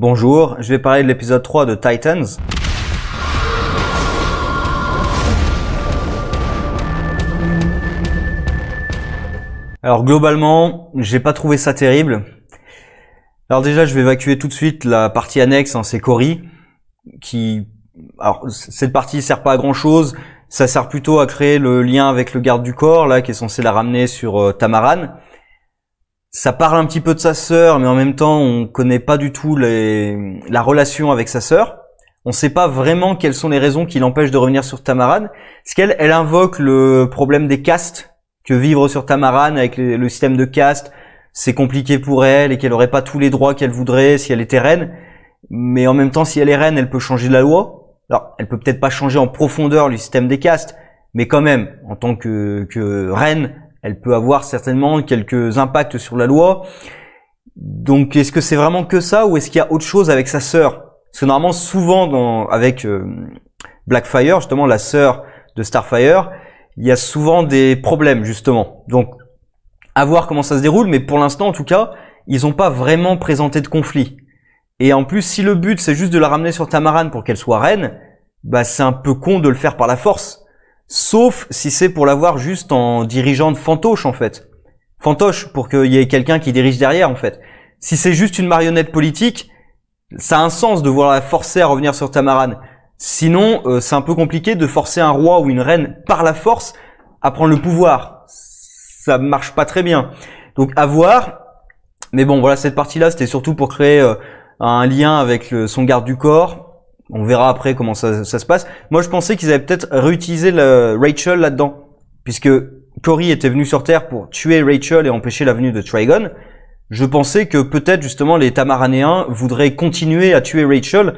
Bonjour, je vais parler de l'épisode 3 de Titans. Alors globalement, j'ai pas trouvé ça terrible. Alors déjà, je vais évacuer tout de suite la partie annexe, hein, c'est Cory, alors cette partie sert pas à grand chose, ça sert plutôt à créer le lien avec le garde du corps, là, qui est censé la ramener sur Tamaran. Ça parle un petit peu de sa sœur, mais en même temps, on connaît pas du tout la relation avec sa sœur. On sait pas vraiment quelles sont les raisons qui l'empêchent de revenir sur Tamaran. Parce qu'elle invoque le problème des castes, que vivre sur Tamaran avec le système de castes, c'est compliqué pour elle et qu'elle aurait pas tous les droits qu'elle voudrait si elle était reine. Mais en même temps, si elle est reine, elle peut changer la loi. Alors, elle peut peut-être pas changer en profondeur le système des castes, mais quand même, en tant que reine, elle peut avoir certainement quelques impacts sur la loi. Donc, est-ce que c'est vraiment que ça ou est-ce qu'il y a autre chose avec sa sœur? Parce que normalement, souvent avec Blackfire, justement la sœur de Starfire, il y a souvent des problèmes, justement. Donc, à voir comment ça se déroule, mais pour l'instant, en tout cas, ils n'ont pas vraiment présenté de conflit. Et en plus, si le but, c'est juste de la ramener sur Tamaran pour qu'elle soit reine, bah c'est un peu con de le faire par la force. Sauf si c'est pour l'avoir juste en dirigeant de fantoche, en fait. Fantoche, pour qu'il y ait quelqu'un qui dirige derrière, en fait. Si c'est juste une marionnette politique, ça a un sens de vouloir la forcer à revenir sur Tamaran. Sinon, c'est un peu compliqué de forcer un roi ou une reine par la force à prendre le pouvoir. Ça marche pas très bien. Donc, à voir. Mais bon, voilà, cette partie-là, c'était surtout pour créer un lien avec son garde du corps. On verra après comment ça se passe. Moi, je pensais qu'ils avaient peut-être réutilisé Rachel là-dedans, puisque Cory était venu sur Terre pour tuer Rachel et empêcher la venue de Trigon. Je pensais que peut-être justement les Tamaranéens voudraient continuer à tuer Rachel,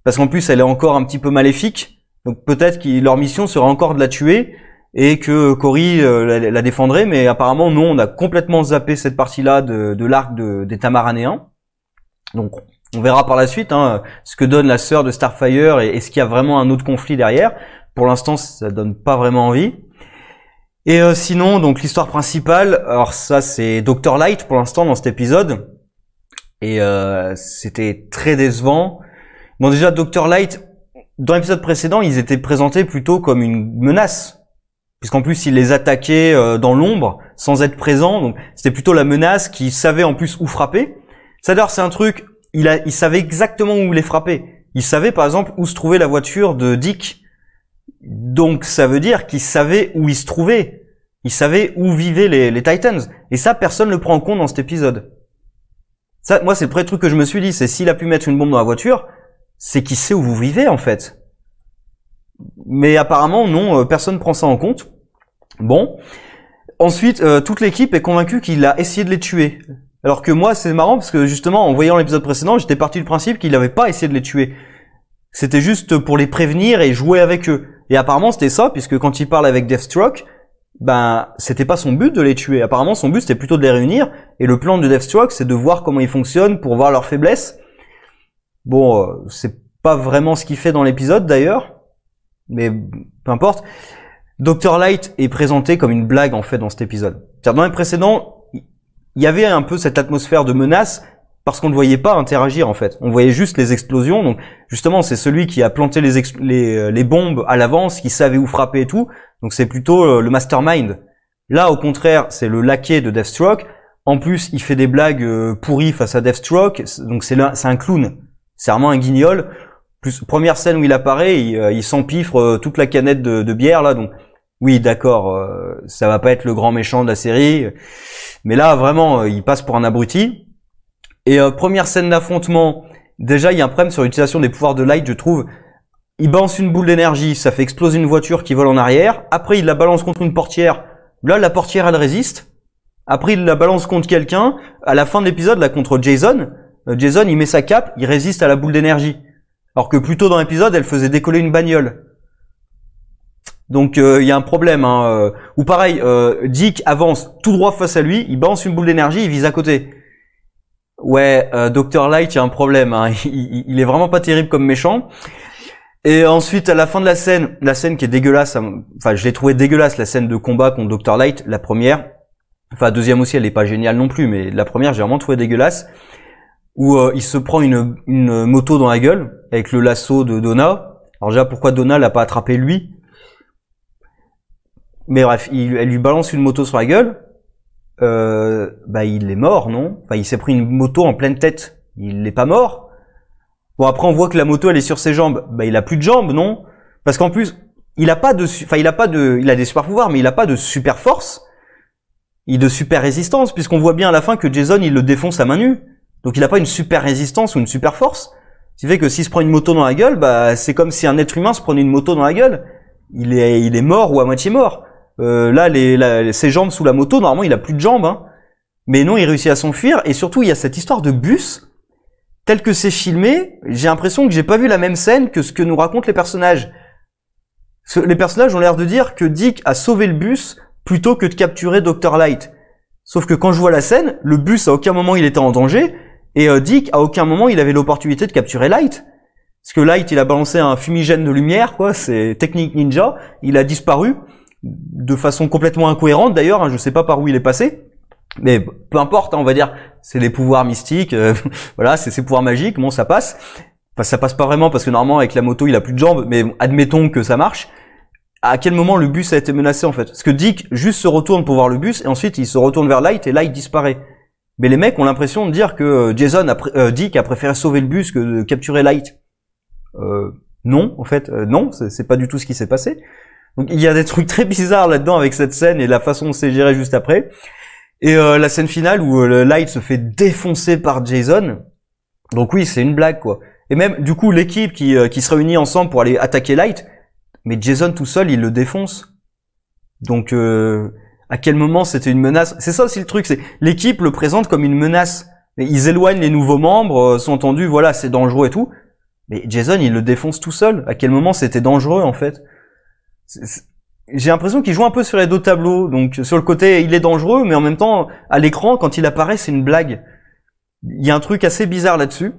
parce qu'en plus elle est encore un petit peu maléfique. Donc peut-être que leur mission sera encore de la tuer et que Cory la défendrait, mais apparemment non, on a complètement zappé cette partie-là de l'arc des Tamaranéens. Donc on verra par la suite ce que donne la sœur de Starfire et est-ce qu'il y a vraiment un autre conflit derrière. Pour l'instant, ça donne pas vraiment envie. Et sinon, donc l'histoire principale, alors ça c'est Dr. Light pour l'instant dans cet épisode. Et c'était très décevant. Bon déjà, Dr. Light, dans l'épisode précédent, ils étaient présentés plutôt comme une menace. Puisqu'en plus, ils les attaquaient dans l'ombre, sans être présents. Donc c'était plutôt la menace qui savait en plus où frapper. Ça d'ailleurs, c'est un truc... Il savait exactement où les frapper. Il savait par exemple où se trouvait la voiture de Dick. Donc ça veut dire qu'il savait où il se trouvait. Il savait où vivaient les Titans. Et ça, personne ne le prend en compte dans cet épisode. Ça, moi, c'est le premier truc que je me suis dit. C'est s'il a pu mettre une bombe dans la voiture, c'est qu'il sait où vous vivez en fait. Mais apparemment, non, personne ne prend ça en compte. Bon. Ensuite, toute l'équipe est convaincue qu'il a essayé de les tuer. Alors que moi, c'est marrant parce que justement, en voyant l'épisode précédent, j'étais parti du principe qu'il n'avait pas essayé de les tuer. C'était juste pour les prévenir et jouer avec eux. Et apparemment, c'était ça, puisque quand il parle avec Deathstroke, ben, c'était pas son but de les tuer. Apparemment, son but, c'était plutôt de les réunir. Et le plan de Deathstroke, c'est de voir comment ils fonctionnent pour voir leurs faiblesses. Bon, c'est pas vraiment ce qu'il fait dans l'épisode, d'ailleurs. Mais peu importe. Dr. Light est présenté comme une blague, en fait, dans cet épisode. C'est-à-dire, dans les précédents, il y avait un peu cette atmosphère de menace parce qu'on ne voyait pas interagir en fait. On voyait juste les explosions. Donc justement, c'est celui qui a planté les bombes à l'avance, qui savait où frapper et tout. Donc c'est plutôt le mastermind. Là, au contraire, c'est le laquais de Deathstroke. En plus, il fait des blagues pourries face à Deathstroke. Donc c'est un clown. C'est vraiment un guignol. Plus première scène où il apparaît, il s'empiffre toute la canette de bière là. Donc oui, d'accord, ça va pas être le grand méchant de la série. Mais là, vraiment, il passe pour un abruti. Et première scène d'affrontement, déjà, il y a un problème sur l'utilisation des pouvoirs de Light, je trouve. Il balance une boule d'énergie, ça fait exploser une voiture qui vole en arrière. Après, il la balance contre une portière. Là, la portière, elle résiste. Après, il la balance contre quelqu'un. À la fin de l'épisode, là, contre Jason. Jason, il met sa cape, il résiste à la boule d'énergie. Alors que plus tôt dans l'épisode, elle faisait décoller une bagnole. Donc il y a un problème. Ou pareil, Dick avance tout droit face à lui, il balance une boule d'énergie, il vise à côté. Ouais, Dr. Light, il y a un problème. Il est vraiment pas terrible comme méchant. Et ensuite, à la fin de la scène qui est dégueulasse, enfin je l'ai trouvé dégueulasse, la scène de combat contre Dr. Light, la première. Enfin, la deuxième aussi, elle est pas géniale non plus, mais la première, j'ai vraiment trouvé dégueulasse. où il se prend une moto dans la gueule avec le lasso de Donna. Alors déjà, pourquoi Donna l'a pas attrapé lui? Mais bref, elle lui balance une moto sur la gueule. Bah il est mort, non? Enfin, il s'est pris une moto en pleine tête. Il n'est pas mort. Bon, après on voit que la moto elle est sur ses jambes. Bah il a plus de jambes, non? Parce qu'en plus, il a des super pouvoirs, mais il a pas de super force. Il a de super résistance, puisqu'on voit bien à la fin que Jason il le défonce à main nue. Donc il a pas une super résistance ou une super force. Ce qui fait que s'il se prend une moto dans la gueule, bah c'est comme si un être humain se prenait une moto dans la gueule. Il est mort ou à moitié mort. Ses jambes sous la moto, normalement il a plus de jambes, hein. Mais non, il réussit à s'enfuir, et surtout il y a cette histoire de bus, tel que c'est filmé, j'ai l'impression que j'ai pas vu la même scène que ce que nous racontent les personnages. Les personnages ont l'air de dire que Dick a sauvé le bus plutôt que de capturer Dr. Light. Sauf que quand je vois la scène, le bus à aucun moment il était en danger, et Dick à aucun moment il avait l'opportunité de capturer Light. Parce que Light il a balancé un fumigène de lumière, quoi, c'est technique ninja, il a disparu, de façon complètement incohérente d'ailleurs, hein, je sais pas par où il est passé, mais peu importe, hein, on va dire, c'est les pouvoirs mystiques, voilà, c'est ses pouvoirs magiques, bon ça passe. Enfin ça passe pas vraiment parce que normalement avec la moto il a plus de jambes, mais admettons que ça marche. À quel moment le bus a été menacé en fait? Parce que Dick juste se retourne pour voir le bus et ensuite il se retourne vers Light et Light disparaît. Mais les mecs ont l'impression de dire que Dick a préféré sauver le bus que de capturer Light. Non, en fait, non, c'est pas du tout ce qui s'est passé. Donc il y a des trucs très bizarres là-dedans avec cette scène et la façon dont c'est géré juste après. Et la scène finale où Light se fait défoncer par Jason. Donc oui, c'est une blague quoi. Et même du coup l'équipe qui se réunit ensemble pour aller attaquer Light, mais Jason tout seul il le défonce. Donc à quel moment c'était une menace? C'est ça aussi le truc, c'est l'équipe le présente comme une menace. Et ils éloignent les nouveaux membres, sont entendus, voilà c'est dangereux et tout. Mais Jason il le défonce tout seul. À quel moment c'était dangereux en fait? J'ai l'impression qu'il joue un peu sur les deux tableaux. Donc sur le côté il est dangereux, mais en même temps à l'écran quand il apparaît c'est une blague. Il y a un truc assez bizarre là-dessus.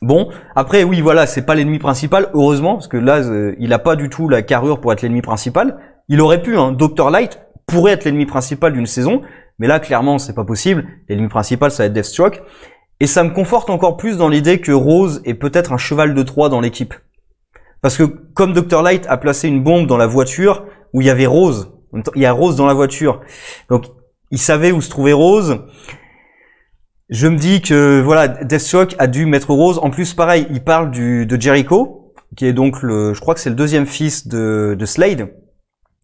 Bon, après oui voilà, c'est pas l'ennemi principal, heureusement, parce que là il a pas du tout la carrure pour être l'ennemi principal. Il aurait pu, hein, Dr. Light pourrait être l'ennemi principal d'une saison, mais là clairement c'est pas possible. L'ennemi principal ça va être Deathstroke. Et ça me conforte encore plus dans l'idée que Rose est peut-être un cheval de Troie dans l'équipe. Parce que comme Dr. Light a placé une bombe dans la voiture où il y avait Rose, il y a Rose dans la voiture, donc il savait où se trouvait Rose. Je me dis que voilà, Deathstroke a dû mettre Rose. En plus, pareil, il parle de Jericho, qui est donc je crois que c'est le deuxième fils de Slade.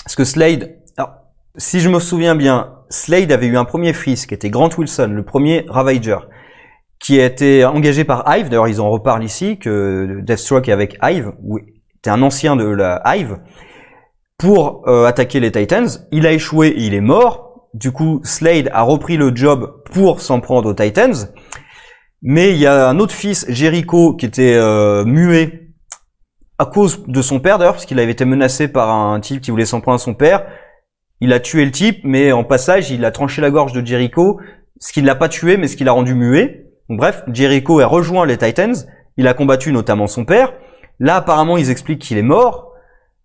Parce que Slade, alors, si je me souviens bien, Slade avait eu un premier fils qui était Grant Wilson, le premier Ravager, qui a été engagé par Hive. D'ailleurs, ils en reparlent ici que Deathstroke est avec Hive, ou était un ancien de la Hive, pour attaquer les Titans. Il a échoué et il est mort. Du coup, Slade a repris le job pour s'en prendre aux Titans. Mais il y a un autre fils, Jericho, qui était muet à cause de son père d'ailleurs, parce qu'il avait été menacé par un type qui voulait s'en prendre à son père. Il a tué le type, mais en passage, il a tranché la gorge de Jericho, ce qui ne l'a pas tué, mais ce qui l'a rendu muet. Donc, bref, Jericho a rejoint les Titans. Il a combattu notamment son père. Là, apparemment, ils expliquent qu'il est mort.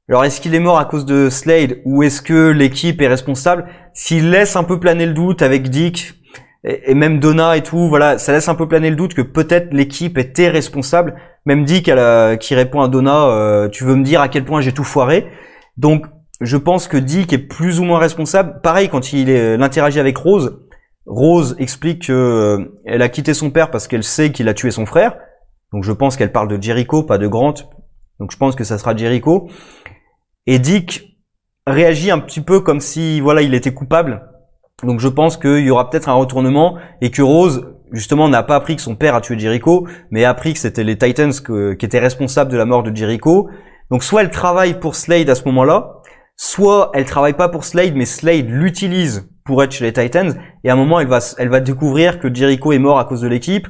Alors, est-ce qu'il est mort à cause de Slade ou est-ce que l'équipe est responsable? S'il laisse un peu planer le doute avec Dick et même Donna et tout, voilà, ça laisse un peu planer le doute que peut-être l'équipe était responsable. Même Dick qui répond à Donna, tu veux me dire à quel point j'ai tout foiré? Donc, je pense que Dick est plus ou moins responsable. Pareil, quand il interagit avec Rose, Rose explique qu'elle a quitté son père parce qu'elle sait qu'il a tué son frère. Donc, je pense qu'elle parle de Jericho, pas de Grant. Donc, je pense que ça sera Jericho. Et Dick réagit un petit peu comme si, voilà, il était coupable. Donc je pense qu'il y aura peut-être un retournement et que Rose, justement, n'a pas appris que son père a tué Jericho, mais a appris que c'était les Titans qui étaient responsables de la mort de Jericho. Donc soit elle travaille pour Slade à ce moment-là, soit elle travaille pas pour Slade, mais Slade l'utilise pour être chez les Titans, et à un moment, elle va découvrir que Jericho est mort à cause de l'équipe,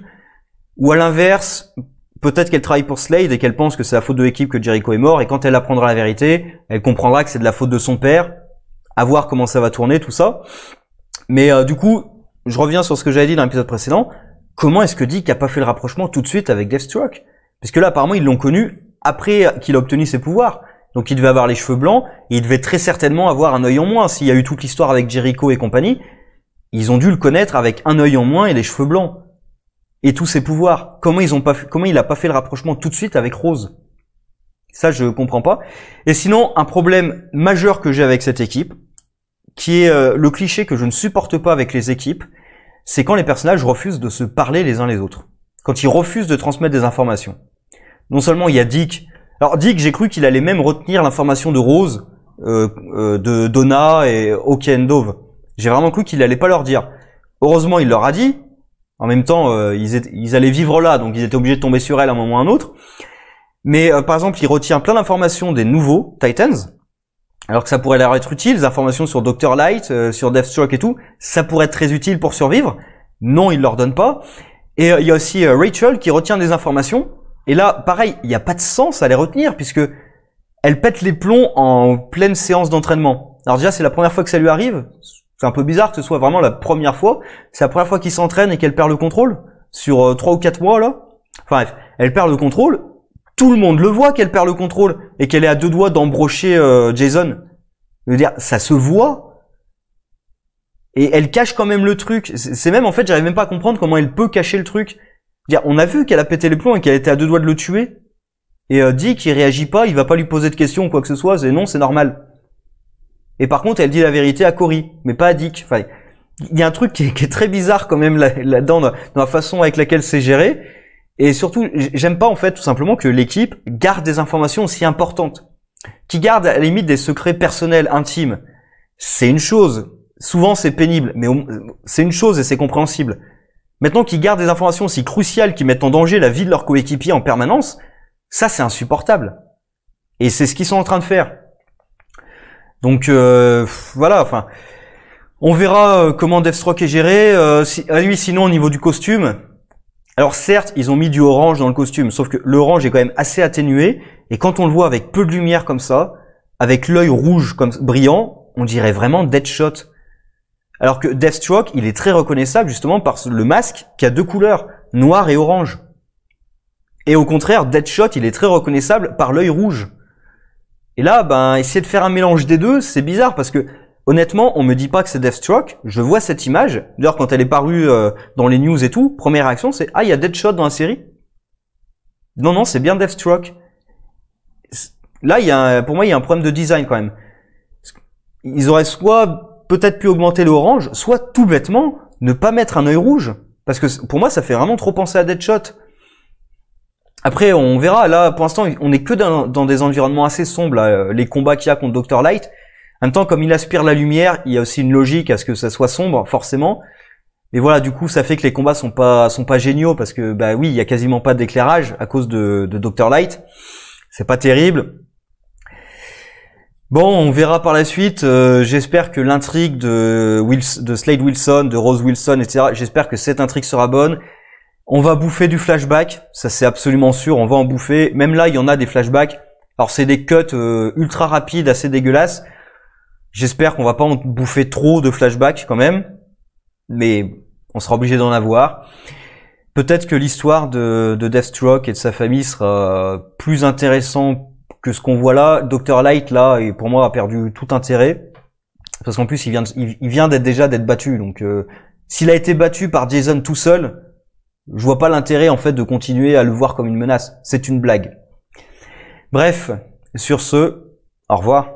ou à l'inverse, peut-être qu'elle travaille pour Slade et qu'elle pense que c'est la faute de l'équipe que Jericho est mort, et quand elle apprendra la vérité, elle comprendra que c'est de la faute de son père. À voir comment ça va tourner, tout ça. Mais du coup, je reviens sur ce que j'avais dit dans l'épisode précédent. Comment est-ce que Dick a pas fait le rapprochement tout de suite avec Deathstroke? Parce que là, apparemment, ils l'ont connu après qu'il a obtenu ses pouvoirs. Donc il devait avoir les cheveux blancs, et il devait très certainement avoir un œil en moins. S'il y a eu toute l'histoire avec Jericho et compagnie, ils ont dû le connaître avec un œil en moins et les cheveux blancs. et tous ses pouvoirs. Comment il a pas fait le rapprochement tout de suite avec Rose? Ça, je comprends pas. Et sinon, un problème majeur que j'ai avec cette équipe, qui est le cliché que je ne supporte pas avec les équipes, c'est quand les personnages refusent de se parler les uns les autres. Quand ils refusent de transmettre des informations. Non seulement il y a Dick. Alors Dick, j'ai cru qu'il allait même retenir l'information de Rose, de Donna et Oki et Dove. J'ai vraiment cru qu'il allait pas leur dire. Heureusement, il leur a dit. En même temps, ils allaient vivre là, donc ils étaient obligés de tomber sur elle à un moment ou à un autre. Mais par exemple, il retient plein d'informations des nouveaux Titans, alors que ça pourrait leur être utile, des informations sur Dr. Light, sur Deathstroke et tout. Ça pourrait être très utile pour survivre. Non, il leur donne pas. Et il y a aussi Rachel qui retient des informations. Et là, pareil, il n'y a pas de sens à les retenir puisque elle pète les plombs en pleine séance d'entraînement. Alors déjà, c'est la première fois que ça lui arrive. C'est un peu bizarre que ce soit vraiment la première fois. C'est la première fois qu'il s'entraîne et qu'elle perd le contrôle sur 3 ou 4 mois là. Enfin bref, elle perd le contrôle. Tout le monde le voit qu'elle perd le contrôle et qu'elle est à 2 doigts d'embrocher Jason. Je veux dire, ça se voit. Et elle cache quand même le truc. C'est même, en fait, j'arrive même pas à comprendre comment elle peut cacher le truc. Dire, on a vu qu'elle a pété les plombs et qu'elle était à 2 doigts de le tuer. Et Dick, il réagit pas, il va pas lui poser de questions ou quoi que ce soit, c'est non, c'est normal. Et par contre, elle dit la vérité à Cory, mais pas à Dick. Enfin, il y a un truc qui est très bizarre quand même là-dedans, dans la façon avec laquelle c'est géré. Et surtout, j'aime pas en fait tout simplement que l'équipe garde des informations aussi importantes. Qui garde à la limite des secrets personnels, intimes. C'est une chose. Souvent c'est pénible, mais c'est une chose et c'est compréhensible. Maintenant qu'ils gardent des informations aussi cruciales qui mettent en danger la vie de leurs coéquipiers en permanence, ça c'est insupportable. Et c'est ce qu'ils sont en train de faire. Donc voilà, enfin, on verra comment Deathstroke est géré. Lui, sinon au niveau du costume, alors certes ils ont mis du orange dans le costume, sauf que l'orange est quand même assez atténué, et quand on le voit avec peu de lumière comme ça, avec l'œil rouge comme brillant, on dirait vraiment Deadshot. Alors que Deathstroke, il est très reconnaissable justement par le masque qui a 2 couleurs, noir et orange. Et au contraire, Deadshot, il est très reconnaissable par l'œil rouge. Et là, ben, essayer de faire un mélange des deux, c'est bizarre parce que, honnêtement, on me dit pas que c'est Deathstroke. Je vois cette image. D'ailleurs, quand elle est parue dans les news et tout, première réaction, c'est « Ah, il y a Deadshot dans la série ?» Non, non, c'est bien Deathstroke. Là, pour moi, il y a un problème de design quand même. Ils auraient soit peut-être pu augmenter l'orange, soit tout bêtement, ne pas mettre un œil rouge. Parce que pour moi, ça fait vraiment trop penser à Deadshot. Après, on verra. Là, pour l'instant, on est que dans des environnements assez sombres. Là. Les combats qu'il y a contre Dr. Light. En même temps, comme il aspire la lumière, il y a aussi une logique à ce que ça soit sombre, forcément. Mais voilà, du coup, ça fait que les combats sont pas géniaux parce que, bah oui, il y a quasiment pas d'éclairage à cause de Dr. Light. C'est pas terrible. Bon, on verra par la suite. J'espère que l'intrigue de Slade Wilson, de Rose Wilson, etc. J'espère que cette intrigue sera bonne. On va bouffer du flashback, ça c'est absolument sûr. On va en bouffer. Même là, il y en a des flashbacks. Alors c'est des cuts ultra rapides, assez dégueulasses. J'espère qu'on va pas en bouffer trop de flashbacks quand même, mais on sera obligé d'en avoir. Peut-être que l'histoire de Deathstroke et de sa famille sera plus intéressante que ce qu'on voit là. Dr. Light là, et pour moi a perdu tout intérêt parce qu'en plus il vient d'être battu. Donc s'il a été battu par Jason tout seul, je vois pas l'intérêt en fait de continuer à le voir comme une menace. C'est une blague. Bref, sur ce, au revoir.